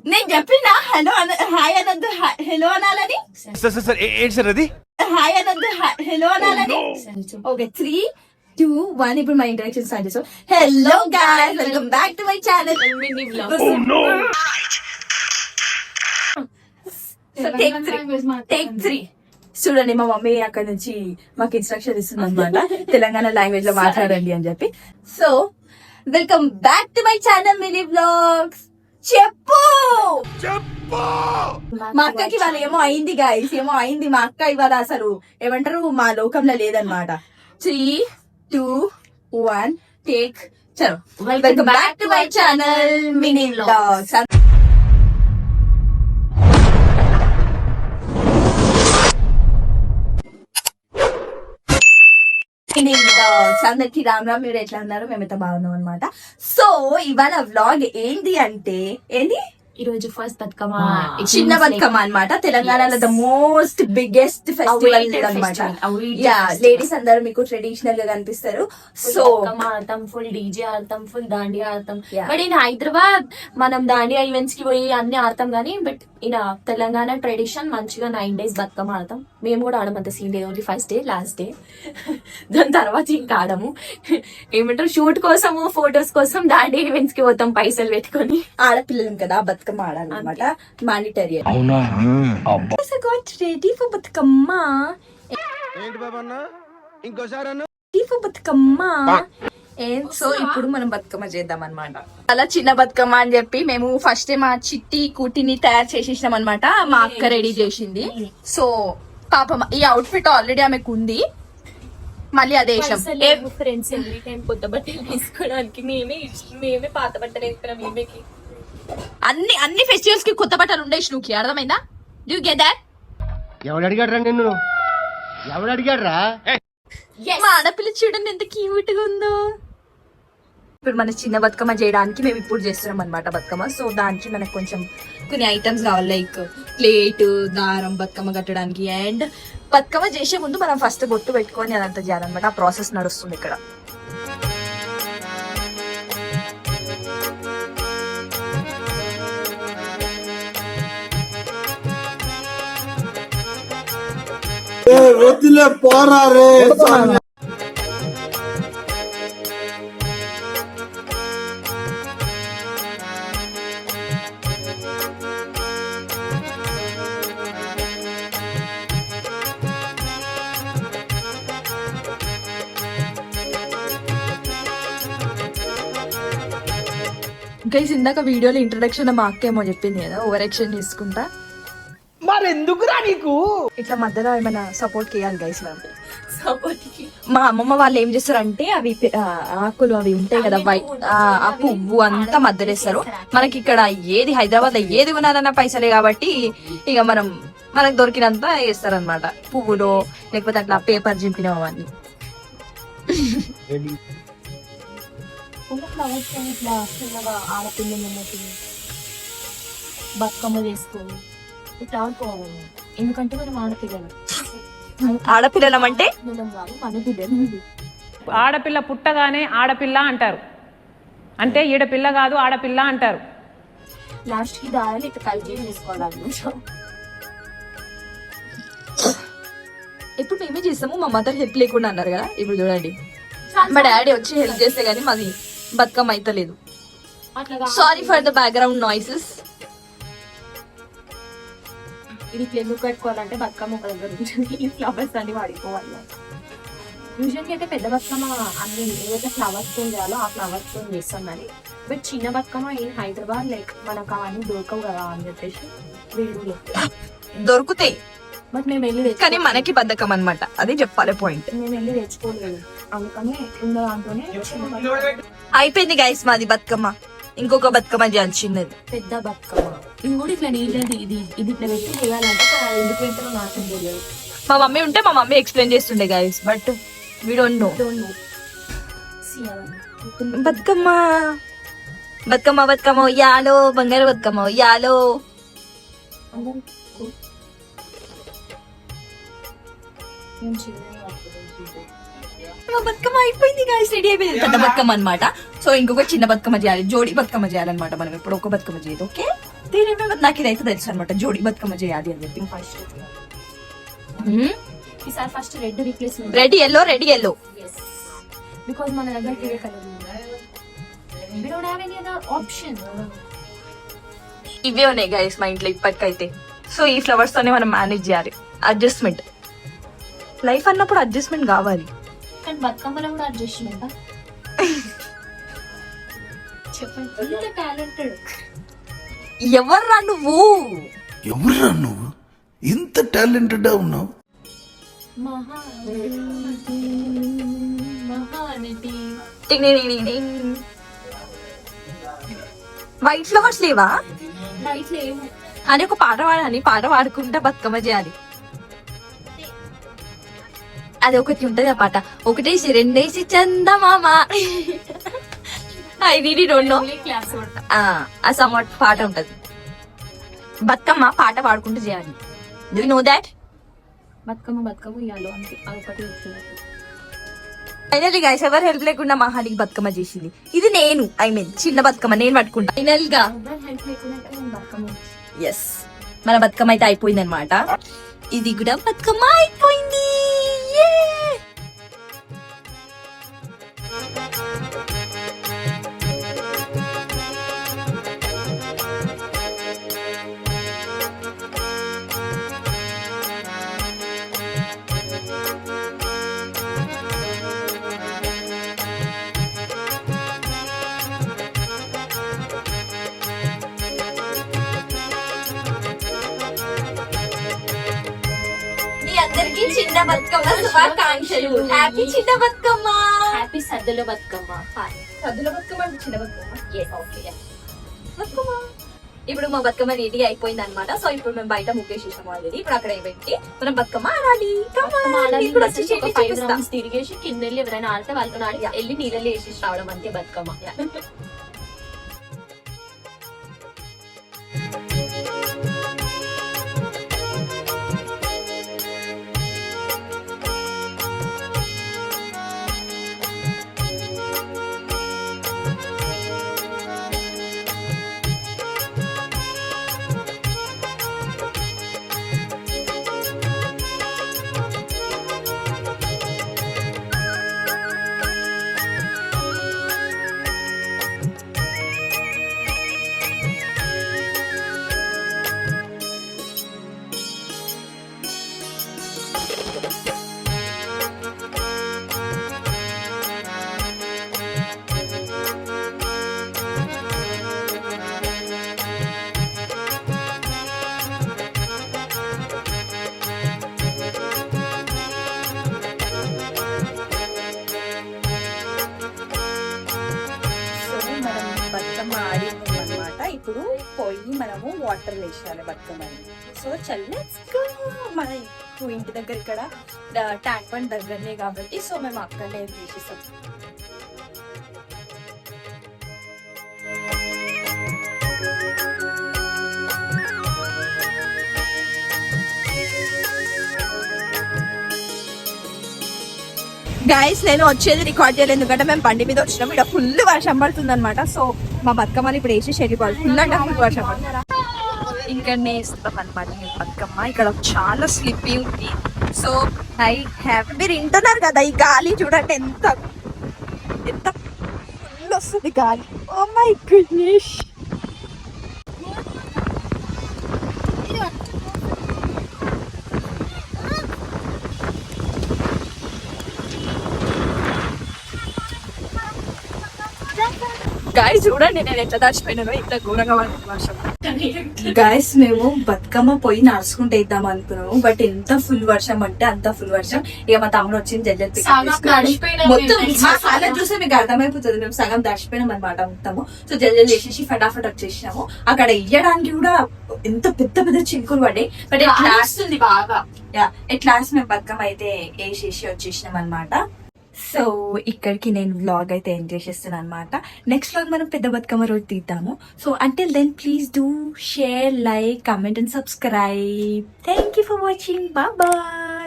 నేను చెప్పినా hello hi అనొద్దు హలో అనాలని. ఏంటి సార్ అది? హాయ్ అనొద్దు హలో అనాలని. ఓకే 3, 2, 1 ఇప్పుడు మా ఇంటరాక్షన్ స్టార్ట్ చేసాం. Hello guys, welcome back to my channel mini vlogs. Take 3 చూడండి, మా మమ్మీ అక్కడ నుంచి మాకు ఇన్స్ట్రక్షన్ ఇస్తుంది అనమాట, తెలంగాణ లాంగ్వేజ్ లో మాట్లాడండి అని చెప్పి. So welcome back to my channel mini vlogs. చెప్పు మా అక్కకి ఇవాళ ఏమో అయింది గాయస్, ఏమో అయింది. మా అక్క ఇవాళ అసలు ఏమంటారు మా లోకంలో లేదనమాట. 3, 2, 1 టేక్ చలో. Welcome back to my channel mini vlogs. అందరికి రామ్ రామ్, మీరు ఎట్లా ఉన్నారు? మేమైతే బాగున్నాం అనమాట. సో ఇవాళ వ్లాగ్ ఏంటి అంటే, ఏంటి ఈ రోజు ఫస్ట్ బతుకమ్మ, చిన్న బతుకమ్మ అనమాట. తెలంగాణలో ద మోస్ట్ బిగ్గెస్ట్ ఫెస్టివల్ అనమాట. లేడీస్ అందరూ మీకు ట్రెడిషనల్ గా కనిపిస్తారు. సో ఆడతాం, ఫుల్ డీజే ఆడతాం, ఫుల్ దాండియా ఆడతాం. బట్ ఇన్ హైదరాబాద్ మనం దాండియా ఈవెంట్స్ కి పోయి అన్ని ఆడతాం కానీ, బట్ ఇన్ తెలంగాణ ట్రెడిషన్ మంచిగా 9 days బతుకమ్మ ఆడతాం. మేము కూడా ఆడమంత సీన్ లేదు, only first day last day. దాని తర్వాత ఇంకా ఆడము. ఏమంటారు, షూట్ కోసము ఫొటోస్ కోసం దాండియా ఈవెంట్స్ కి పోతాం పైసలు పెట్టుకొని. ఆడపిల్లలు కదా, బతుకమ్మ ఆడాలన్నమాట, మానిటరీ. Ready for Bathukamma. Bathukamma. So ఇప్పుడు మనం బతుకమ్మ చేద్దాం అనమాట. అలా చిన్న బతుకమ్మ అని చెప్పి మేము ఫస్ట్ మా చిట్టి కూటిని తయారు చేసేసినాం అనమాట. మా అక్క రెడీ చేసింది. సో పాపం ఈ అవుట్ ఫిట్ ఆల్రెడీ ఆమెకు ఉంది, మళ్ళీ అదే ఫ్రెండ్స్ ఎవ్రీ టైం కొత్త బట్టలు తీసుకోవడానికి మేమే పాత బట్టలు వేసుకున్నాం. మేమేకి అన్ని ఫెస్టివల్స్ కి కొత్త బట్టలు ఉండే షూకి, అర్థమైందా? Do you get that? ఎవడు అడిగాడ్రా నిన్ను? ఎవడు అడిగాడ్రా? మా ఆడపిల్ల చూడండి ఎంత క్యూట్ గా ఉందో. ఇప్పుడు మన చిన్న బతుకమ్మ చేయడానికి మేము ఇప్పుడు చేస్తున్నాం అనమాట బతుకమ్మ. సో దానికి మనకు కొంచెం కొన్ని ఐటమ్స్ కావాలి, లైక్ ప్లేట్, దారం, బతుకమ్మ కట్టడానికి. అండ్ బతుకమ్మ చేసే ముందు మనం ఫస్ట్ బొట్టు పెట్టుకొని అదంతా చేయాలన్నమాట. ఆ ప్రాసెస్ నడుస్తుంది ఇక్కడ. వదిలే పోరా రే. గైస్ ఇందాక వీడియోలో ఇంట్రొడక్షన్ మా అక్క ఏమో చెప్పింది కదా, ఓవర్ యాక్షన్ తీసుకుంటా. మరెందుకురా నీకు ఇట్లా మధ్యలో ఏమైనా సపోర్ట్ చేయాలి గైస్. మనం సపోర్ట్ మా అమ్మమ్మ వాళ్ళు ఏం చేస్తారంటే, అవి ఆకులు అవి ఉంటాయి కదా, ఆ పువ్వు అంతా మధ్యలో వేస్తారు. మనకి ఇక్కడ ఏది హైదరాబాద్ లో ఏది కొనాలన్న పైసలే కాబట్టి ఇక మనకు దొరికినంత వేస్తారనమాట. పువ్వులో లేకపోతే అట్లా పేపర్ చింపిన అవన్నీ. ఫ్లవర్స్ ఇట్లా చిన్నగా ఆడపిల్లలకి బతుకమ్మ చేసుకోవాలి, ఇట్లా ఆడుకోవాలి. ఎందుకంటే మనం ఆడపిల్లలు, ఆడపిల్లలం అంటే మనం కాదు మన పిల్లలు. ఆడపిల్ల పుట్టగానే ఆడపిల్ల అంటారు, అంటే ఈడపిల్ల కాదు ఆడపిల్ల అంటారు. లాస్ట్ కి దారాలు ఇట్లా కలిసి చేసుకోవాలన్నమాట. ఇప్పుడు మేమే చేస్తాము, మా మదర్ హెల్ప్ లేకుండా అన్నారు కదా. ఇప్పుడు చూడండి, మా డాడీ వచ్చి హెల్ప్ చేస్తే గానీ మాది బతుకమ్మ అయితే లేదు. Sorry for the background noises. ఇది ఎందుకు కట్టుకోవాలంటే బతుకమ్మ ఒక దగ్గర నుంచి ఈ ఫ్లవర్స్ అన్ని వాడిపోవాలి. యూజువల్గా అయితే పెద్ద బతుకమ్మ అన్ని ఏదైతే ఫ్లవర్స్ తో చేయాలో ఆ ఫ్లవర్స్ తో చేస్తాం కానీ, బట్ చిన్న బతుకమ్మ ఇన్ హైదరాబాద్ లైక్ మనకు అవన్నీ దొరకవు కదా అని చెప్పేసి వేడు దొరుకుతాయి, బట్ మేము వెళ్ళి కానీ మనకి బద్ధకం అనమాట. అది చెప్పాలి పాయింట్. మేము వెళ్ళి తెచ్చుకోలేదు, అందుకని ఉన్న దాంట్లోనే అయిపోయింది గైస్ మాది బతుకమ్మ. ఇంకొక బతుకమ్మ చేయాలి చిన్నది, పెద్ద బతుకమ్మ. ఇది కూడా ఇట్లా నీళ్ళది, ఇది ఇట్లా పెట్టి చేయాలంటే ఎందుకు పెట్టాలో నాకు తెలియదు. మా మమ్మీ ఉంటే మా మమ్మీ ఎక్స్ప్లెయిన్ చేస్తుండే guys, but we don't know. Bathukamma Bathukamma Bathukamma ఉయ్యాలో, బంగారు బతుకమ్మ ఉయ్యాలో. బతుకమ్మ అయిపోయింది గాయస్, రెడీ అయిపోయింది పెద్ద బతుకమ్మ అనమాట. సో ఇంకొక చిన్న బతుకమ్మ చేయాలి, జోడి బతుకమ్మ చేయాలన్నమాట. మనం ఇప్పుడు ఒక బతుకమ్మ చేయదు. ఓకే నాకు ఇదైతే తెలుసు అనమాట, జోడి బతుకమ్మ చేయాలి అని చెప్పి. ఫస్ట్ ఈసారి first red replacement, red yellow, red yellow. Because మన దగ్గర ఇవే colour we don't have any other option. ఇవే ఉన్నాయి గైస్ మా ఇంట్లో ఇప్పటికైతే. సో ఈ ఫ్లవర్స్ తోనే మనం మేనేజ్ చేయాలి. అడ్జస్ట్మెంట్, లైఫ్ అన్నప్పుడు అడ్జస్ట్మెంట్ కావాలి. కానీ బతుకమ్మలో కూడా అడ్జస్ట్మెంట్ చెప్పండి. ఇంత టాలెంటెడ్ ఎవర్రా నువ్వు? ఎవరురా నువ్వు ఇంత టాలెంటెడ్ ఉన్నావు? మహానటి వైట్ ఫ్లవర్స్ లేవా రైట్ లేవు అని ఒక పాట పాడాలి, పాట పాడుకుంటా బతుకమ్మ చేయాలి. అది ఒకటి ఉంటది ఆ పాట, ఒకటేసి రెండేసి చందమామ. ఇది రెండు క్లాస్ ఆ సమ్వాట్ పాట ఉంటది. బతుకమ్మ పాట పాడుకుంటూ చేయాలి. Do know that? బతుకమ్మ ఇయ్యాలో అంతే, అదొకటి వచ్చింది. ఫైనల్లీ గైస్ ఎవరు హెల్ప్ లేకుండా మహానికి బతుకమ్మ చేసింది. ఇది నేను, చిన్న బతుకమ్మ నేను పట్టుకుంటా. ఫైనల్ గా హెల్ప్ లేకుండా బతుకమ్మ ఎస్ మన బతుకమ్మ అయితే అయిపోయింది అనమాట. ఇది కూడా బతుకమ్మ అయిపోయింది. మీ అందరికి చిన్న బతుకమ్మ శుభాకాంక్షలు. హ్యాపీ చిన్న బతుకమ్మ. హ్యాపీ సద్దుల బతుకమ్మ. సద్దుల బతుకమ్మ అంటే చిన్న బతుకమ్మ. బతుకమ్మ ఇప్పుడు మా బతుకమ్మ నీట్గా అయిపోయింది అనమాట. సో ఇప్పుడు మేము బయట ముగ్గేసేసాము ఆల్రెడీ. ఇప్పుడు అక్కడ పెట్టి మనం బతుకమ్మ ఆడాలి. ఒక 5 రౌండ్స్ తిరిగేసి కింద వెళ్ళి ఎవరైనా ఆడితే వాళ్ళతో ఆడి వెళ్ళి నీళ్ళలో వేసేసి రావడం అంతే బతుకమ్మ. ఇప్పుడు పోయి మనము వాటర్ వేసేయాలి బతుకమ్మని. So let's go. మన ఇంటి దగ్గర ఇక్కడ ట్యాంక్ బండ్ దగ్గరనే కాబట్టి సో మేము అక్కడనే వేసేస్తాం. గైస్ నేను వచ్చేది రికార్డ్ చేయలేదు ఎందుకంటే మేము బండి మీద వచ్చినాం. ఇక్కడ ఫుల్ వర్షం పడుతుంది అనమాట. సో మా బతుకమ్మని ఇప్పుడు వేసి వెళ్ళిపోవాలి. ఫుల్ అంటే ఫుల్ వర్షం పడుతుంది. ఇక్కడనే వేస్తాం అనమాట బతుకమ్మ. ఇక్కడ చాలా స్లిప్పీ ఉంది. సో మీరు వింటున్నారు కదా ఈ గాలి చూడండి ఎంత ఎంత ఫుల్ వస్తుంది గాలి. Oh my goodness. గాయస్ చూడండి నేను ఎట్లా దాచిపోయినానో, ఇంత ఘోరంగా వర్షం. గాయస్ మేము బతుకమ్మ పోయి నడుచుకుంటూ ఇద్దాం అనుకున్నాము. బట్ ఎంత ఫుల్ వర్షం అంటే అంత ఫుల్ వర్షం. ఇక మా తమ్ముడు వచ్చింది మొత్తం అలా చూస్తే మీకు అర్థమైపోతుంది. మేము సగం దర్శిపోయినాం అనమాట మొత్తము. సో జల్జల్ చేసేసి ఫటాఫట్ వచ్చేసినాము. అక్కడ ఇయ్యడానికి కూడా ఎంత పెద్ద పెద్ద చినుకులు పడ్డాయి. బట్ వస్తుంది బాగా. ఎట్లా మేము బతుకమ్మ అయితే వేసేసి వచ్చేసినాం అనమాట. సో ఇక్కడికి నేను వ్లాగ్ అయితే ఎంజాయ్ చేస్తున్నాను అనమాట. నెక్స్ట్ వ్లాగ్ మనం పెద్ద బతుకమ్మ రోజు తీద్దాము. So until then please do share, like, comment and subscribe. Thank you for watching. Bye bye.